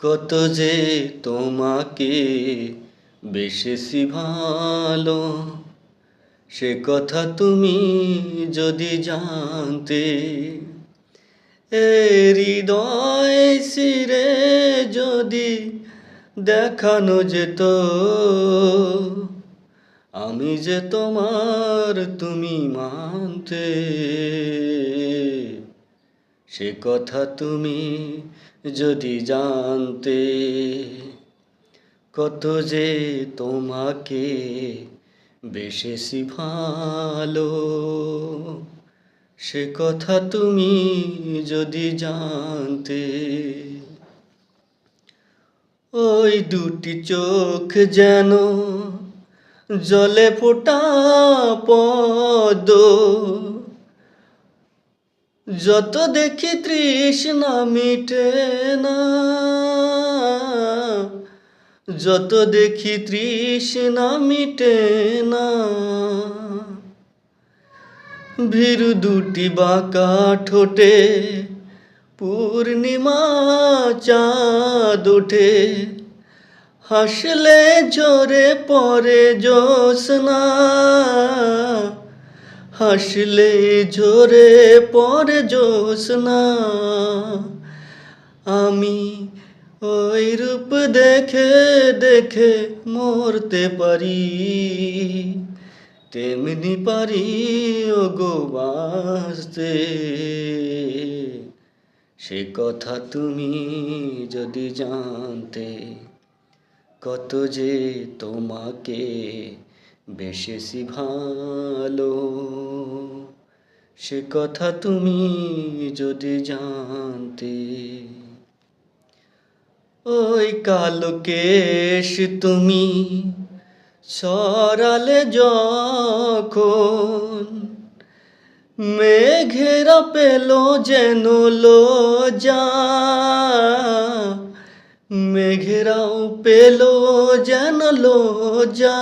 কত যে তোমাকে বেশেছি ভালো, সে কথা তুমি যদি জানতে। এ হৃদয় শিরে যদি দেখানো যেত, আমি যে তোমার তুমি মানতে। সে কথা তুমি যদি জানতে, কত যে তোমাকে বেশেছি ভালো, সে কথা তুমি যদি জানতে। ওই দুটি চোখ যেন জলে ফোটা পদ্ম, যত দেখি তৃষ্ণা মিটে না, যত দেখি তৃষ্ণা মিটে না। ভীরু দুটি বাঁকা ঠোঁটে পূর্ণিমা চাঁদ ওঠে, হাসলে ঝরে পড়ে জ্যোৎস্না, হাসলে ঝরে পড়ে জ্যোৎস্না। আমি ওই রূপ দেখে দেখে মরতে পারি, তেমনি পারি ওগো বাঁচতে। সে কথা তুমি যদি জানতে, কত যে তোমাকে বেশেছি ভালো, সে কথা তুমি যদি জানতে। ওই কালো কেশ তুমি সরালে যখন, মেঘেরা পেল যেন লজ্জা, মেঘেরাও পেল যেন লজ্জা।